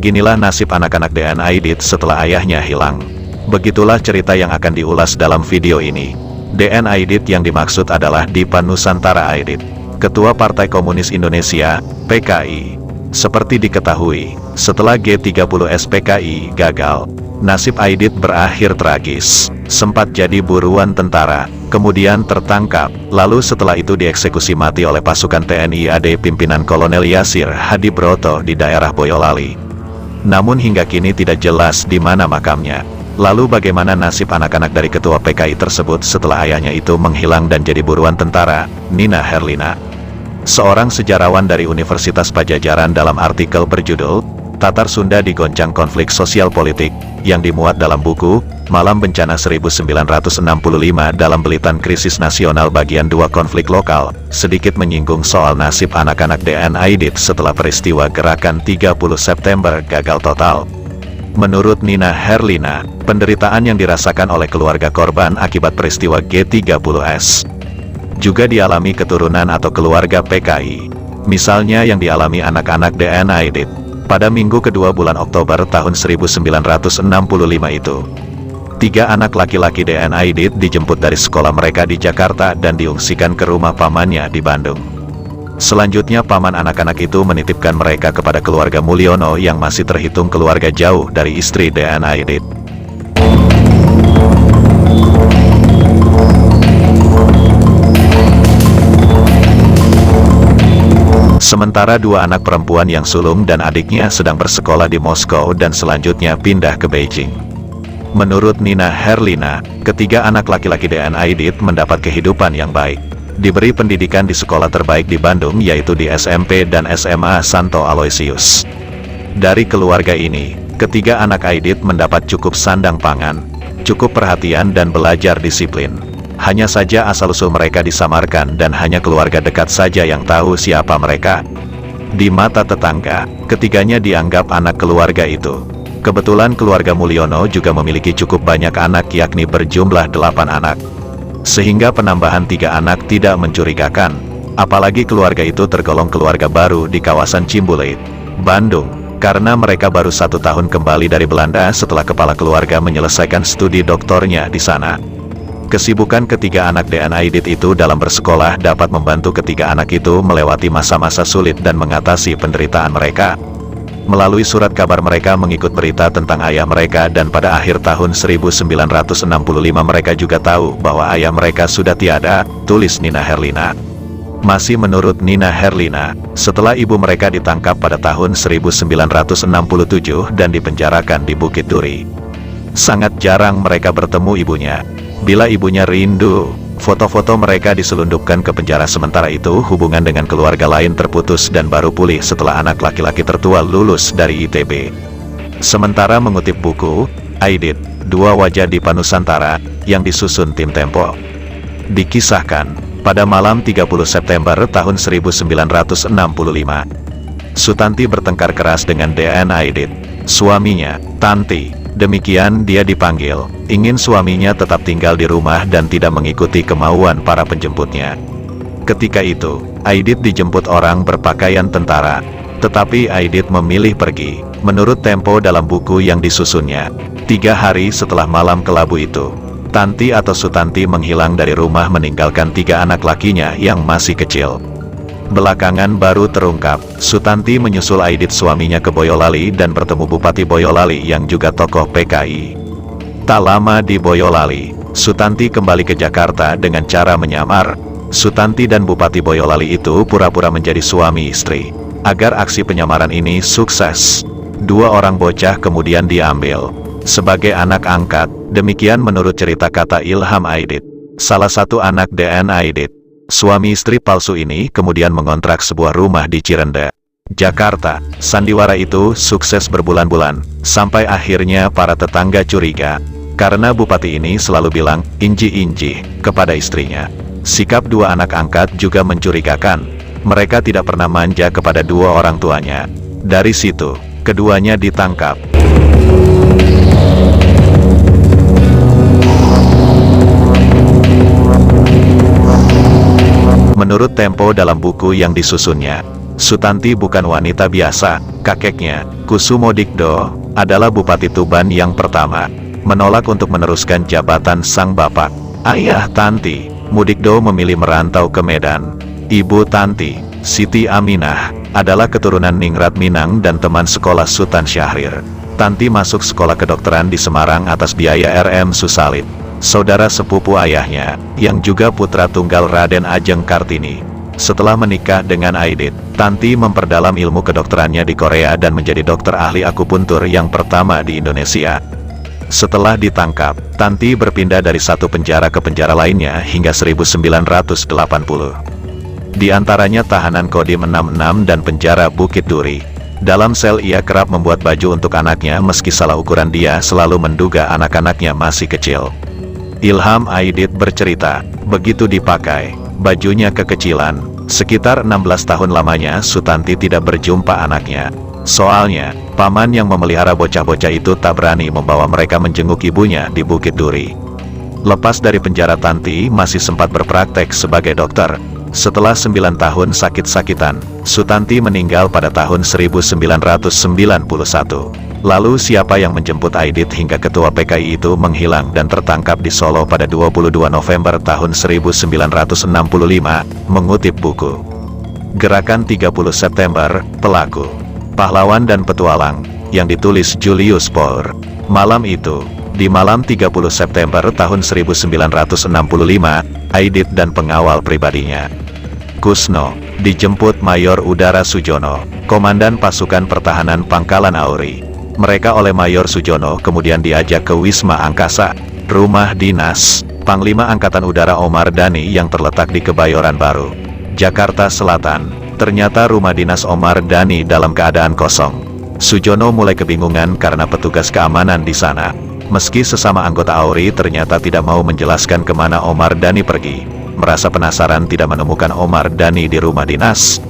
Beginilah nasib anak-anak DN Aidit setelah ayahnya hilang. Begitulah cerita yang akan diulas dalam video ini. DN Aidit yang dimaksud adalah Dipa Nusantara Aidit, Ketua Partai Komunis Indonesia, PKI. Seperti diketahui, setelah G30S PKI gagal, nasib Aidit berakhir tragis. Sempat jadi buruan tentara, kemudian tertangkap, lalu setelah itu dieksekusi mati oleh pasukan TNI AD pimpinan Kolonel Yasir Hadibroto di daerah Boyolali. Namun hingga kini tidak jelas di mana makamnya. Lalu bagaimana nasib anak-anak dari ketua PKI tersebut setelah ayahnya itu menghilang dan jadi buruan tentara? Nina Herlina, seorang sejarawan dari Universitas Padjadjaran, dalam artikel berjudul Tatar Sunda Digoncang Konflik Sosial Politik, yang dimuat dalam buku Malam Bencana 1965 dalam Belitan Krisis Nasional Bagian 2 Konflik Lokal, sedikit menyinggung soal nasib anak-anak DN Aidit setelah peristiwa gerakan 30 September gagal total. Menurut Nina Herlina, penderitaan yang dirasakan oleh keluarga korban akibat peristiwa G30S juga dialami keturunan atau keluarga PKI. Misalnya yang dialami anak-anak DN Aidit pada minggu kedua bulan Oktober tahun 1965 itu. 3 anak laki-laki DN Aidit dijemput dari sekolah mereka di Jakarta dan diungsikan ke rumah pamannya di Bandung. Selanjutnya paman anak-anak itu menitipkan mereka kepada keluarga Mulyono yang masih terhitung keluarga jauh dari istri DN Aidit. Sementara 2 anak perempuan yang sulung dan adiknya sedang bersekolah di Moskow dan selanjutnya pindah ke Beijing. Menurut Nina Herlina, ketiga anak laki-laki DN Aidit mendapat kehidupan yang baik. Diberi pendidikan di sekolah terbaik di Bandung, yaitu di SMP dan SMA Santo Aloysius. Dari keluarga ini, ketiga anak Aidit mendapat cukup sandang pangan, cukup perhatian dan belajar disiplin. Hanya saja asal-usul mereka disamarkan dan hanya keluarga dekat saja yang tahu siapa mereka. Di mata tetangga, ketiganya dianggap anak keluarga itu. Kebetulan keluarga Mulyono juga memiliki cukup banyak anak, yakni berjumlah 8 anak. Sehingga penambahan 3 anak tidak mencurigakan. Apalagi keluarga itu tergolong keluarga baru di kawasan Cimbuleit, Bandung, karena mereka baru 1 tahun kembali dari Belanda setelah kepala keluarga menyelesaikan studi doktornya di sana. Kesibukan ketiga anak DN Aidit itu dalam bersekolah dapat membantu ketiga anak itu melewati masa-masa sulit dan mengatasi penderitaan mereka. Melalui surat kabar mereka mengikut berita tentang ayah mereka, dan pada akhir tahun 1965 mereka juga tahu bahwa ayah mereka sudah tiada, tulis Nina Herlina. Masih menurut Nina Herlina, setelah ibu mereka ditangkap pada tahun 1967 dan dipenjarakan di Bukit Duri, sangat jarang mereka bertemu ibunya. Bila ibunya rindu, foto-foto mereka diselundupkan ke penjara. Sementara itu hubungan dengan keluarga lain terputus dan baru pulih setelah anak laki-laki tertua lulus dari ITB. Sementara mengutip buku Aidit, 2 Wajah Dipa Nusantara, yang disusun tim Tempo, dikisahkan, pada malam 30 September tahun 1965, Sutanti bertengkar keras dengan DN Aidit, suaminya, Tanti. Demikian dia dipanggil, ingin suaminya tetap tinggal di rumah dan tidak mengikuti kemauan para penjemputnya. Ketika itu, Aidit dijemput orang berpakaian tentara, tetapi Aidit memilih pergi. Menurut Tempo dalam buku yang disusunnya, 3 hari setelah malam kelabu itu, Tanti atau Sutanti menghilang dari rumah meninggalkan 3 anak lakinya yang masih kecil. Belakangan baru terungkap, Sutanti menyusul Aidit suaminya ke Boyolali dan bertemu Bupati Boyolali yang juga tokoh PKI. Tak lama di Boyolali, Sutanti kembali ke Jakarta dengan cara menyamar. Sutanti dan Bupati Boyolali itu pura-pura menjadi suami istri. Agar aksi penyamaran ini sukses, 2 orang bocah kemudian diambil sebagai anak angkat. Demikian menurut cerita kata Ilham Aidit, salah satu anak DN Aidit. Suami istri palsu ini kemudian mengontrak sebuah rumah di Cirende, Jakarta. Sandiwara itu sukses berbulan-bulan, sampai akhirnya para tetangga curiga, karena bupati ini selalu bilang "inji-inji" kepada istrinya. Sikap 2 anak angkat juga mencurigakan. Mereka tidak pernah manja kepada 2 orang tuanya. Dari situ, keduanya ditangkap. Menurut Tempo dalam buku yang disusunnya, Sutanti bukan wanita biasa. Kakeknya, Kusumodikdo, adalah Bupati Tuban yang pertama, menolak untuk meneruskan jabatan sang bapak. Ayah Tanti, Mudikdo memilih merantau ke Medan. Ibu Tanti, Siti Aminah, adalah keturunan Ningrat Minang dan teman sekolah Sultan Syahrir. Tanti masuk sekolah kedokteran di Semarang atas biaya RM Susalid, saudara sepupu ayahnya, yang juga putra tunggal Raden Ajeng Kartini. Setelah menikah dengan Aidit, Tanti memperdalam ilmu kedokterannya di Korea dan menjadi dokter ahli akupuntur yang pertama di Indonesia. Setelah ditangkap, Tanti berpindah dari satu penjara ke penjara lainnya hingga 1980. Di antaranya tahanan Kodim 66 dan penjara Bukit Duri. Dalam sel ia kerap membuat baju untuk anaknya meski salah ukuran dia selalu menduga anak-anaknya masih kecil. Ilham Aidit bercerita, begitu dipakai bajunya kekecilan, sekitar 16 tahun lamanya Sutanti tidak berjumpa anaknya. Soalnya, paman yang memelihara bocah-bocah itu tak berani membawa mereka menjenguk ibunya di Bukit Duri. Lepas dari penjara, Tanti masih sempat berpraktek sebagai dokter. Setelah 9 tahun sakit-sakitan, Sutanti meninggal pada tahun 1991. Lalu siapa yang menjemput Aidit hingga ketua PKI itu menghilang dan tertangkap di Solo pada 22 November tahun 1965, mengutip buku Gerakan 30 September, Pelaku, Pahlawan dan Petualang, yang ditulis Julius Poor. Malam itu, di malam 30 September tahun 1965, Aidit dan pengawal pribadinya, Kusno, dijemput Mayor Udara Sujono, Komandan Pasukan Pertahanan Pangkalan Auri. Mereka oleh Mayor Sujono kemudian diajak ke Wisma Angkasa, rumah dinas Panglima Angkatan Udara Omar Dhani yang terletak di Kebayoran Baru, Jakarta Selatan. Ternyata rumah dinas Omar Dhani dalam keadaan kosong. Sujono mulai kebingungan karena petugas keamanan di sana, meski sesama anggota Auri ternyata tidak mau menjelaskan kemana Omar Dhani pergi. Merasa penasaran tidak menemukan Omar Dhani di rumah dinas,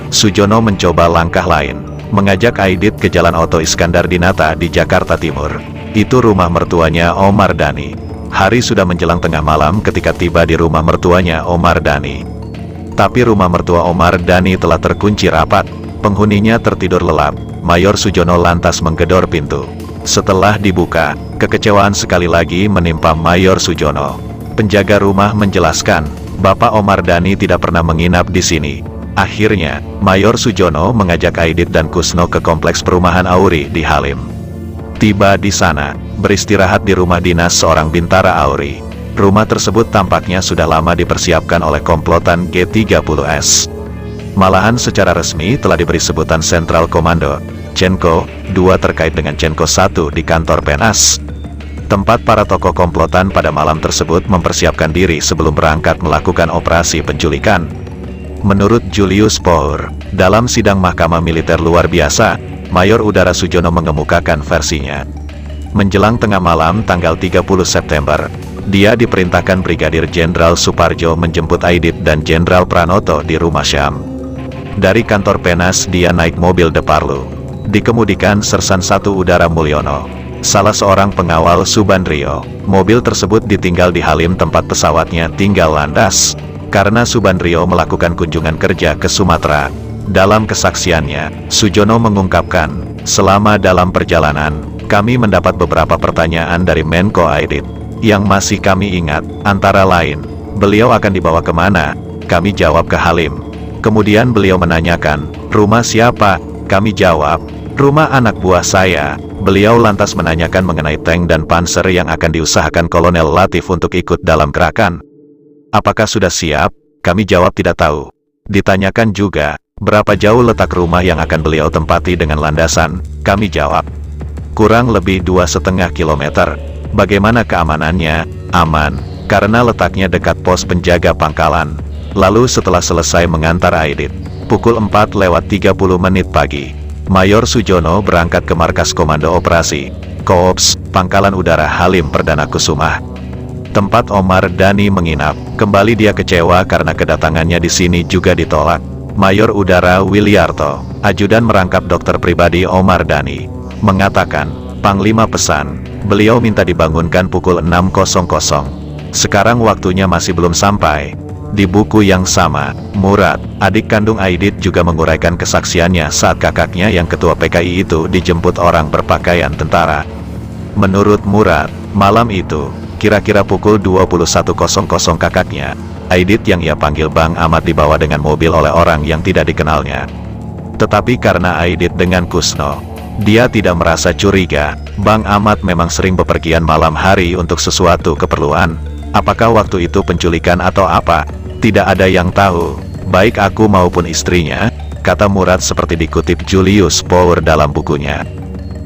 Sujono mencoba langkah lain, mengajak Aidit ke Jalan Oto Iskandar Dinata di Jakarta Timur. Itu rumah mertuanya Omar Dhani. Hari sudah menjelang tengah malam ketika tiba di rumah mertuanya Omar Dhani. Tapi rumah mertua Omar Dhani telah terkunci rapat, penghuninya tertidur lelap. Mayor Sujono lantas menggedor pintu. Setelah dibuka, kekecewaan sekali lagi menimpa Mayor Sujono. Penjaga rumah menjelaskan, Bapak Omar Dhani tidak pernah menginap di sini. Akhirnya, Mayor Sujono mengajak Aidit dan Kusno ke kompleks perumahan Auri di Halim. Tiba di sana, beristirahat di rumah dinas seorang bintara Auri. Rumah tersebut tampaknya sudah lama dipersiapkan oleh komplotan G30S. Malahan secara resmi telah diberi sebutan Sentral Komando, Cenko 2 terkait dengan Cenko 1 di kantor PNAS. Tempat para tokoh komplotan pada malam tersebut mempersiapkan diri sebelum berangkat melakukan operasi penculikan. Menurut Julius Poor, dalam sidang Mahkamah Militer Luar Biasa, Mayor Udara Sujono mengemukakan versinya. Menjelang tengah malam tanggal 30 September, dia diperintahkan Brigadir Jenderal Suparjo menjemput Aidit dan Jenderal Pranoto di rumah Syam. Dari kantor PNAS dia naik mobil Deparlu. Dikemudikan Sersan 1 Udara Mulyono, salah seorang pengawal Subandrio. Mobil tersebut ditinggal di Halim tempat pesawatnya tinggal landas, karena Subandrio melakukan kunjungan kerja ke Sumatera. Dalam kesaksiannya, Sujono mengungkapkan, selama dalam perjalanan, kami mendapat beberapa pertanyaan dari Menko Aidit. Yang masih kami ingat, antara lain, beliau akan dibawa kemana? Kami jawab ke Halim. Kemudian beliau menanyakan, rumah siapa? Kami jawab, rumah anak buah saya. Beliau lantas menanyakan mengenai tank dan panser yang akan diusahakan Kolonel Latif untuk ikut dalam gerakan. Apakah sudah siap? Kami jawab tidak tahu. Ditanyakan juga, berapa jauh letak rumah yang akan beliau tempati dengan landasan? Kami jawab, kurang lebih 2,5 kilometer. Bagaimana keamanannya? Aman, karena letaknya dekat pos penjaga pangkalan. Lalu setelah selesai mengantar Aidit, pukul 4:30 pagi, Mayor Sujono berangkat ke markas Komando Operasi Koops, Pangkalan Udara Halim Perdana Kusuma, tempat Omar Dhani menginap. Kembali dia kecewa karena kedatangannya di sini juga ditolak. Mayor Udara Wiliarto, ajudan merangkap dokter pribadi Omar Dhani, mengatakan, Panglima pesan, beliau minta dibangunkan pukul 6.00. Sekarang waktunya masih belum sampai. Di buku yang sama, Murad, adik kandung Aidit juga menguraikan kesaksiannya saat kakaknya yang ketua PKI itu dijemput orang berpakaian tentara. Menurut Murad, malam itu, kira-kira pukul 21.00 kakaknya, Aidit yang ia panggil Bang Ahmad dibawa dengan mobil oleh orang yang tidak dikenalnya. Tetapi karena Aidit dengan Kusno, dia tidak merasa curiga. Bang Ahmad memang sering bepergian malam hari untuk sesuatu keperluan. Apakah waktu itu penculikan atau apa? Tidak ada yang tahu, baik aku maupun istrinya, kata Murad seperti dikutip Julius Power dalam bukunya.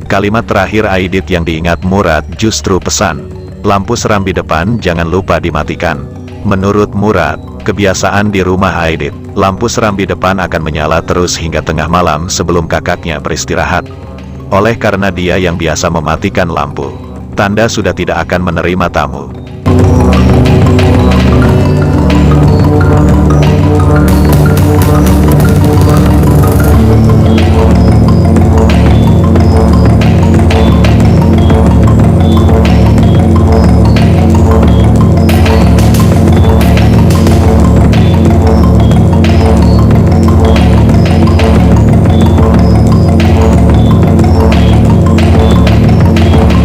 Kalimat terakhir Aidit yang diingat Murad justru pesan, lampu serambi depan jangan lupa dimatikan. Menurut Murad, kebiasaan di rumah Aidit, lampu serambi depan akan menyala terus hingga tengah malam sebelum kakaknya beristirahat. Oleh karena dia yang biasa mematikan lampu, tanda sudah tidak akan menerima tamu.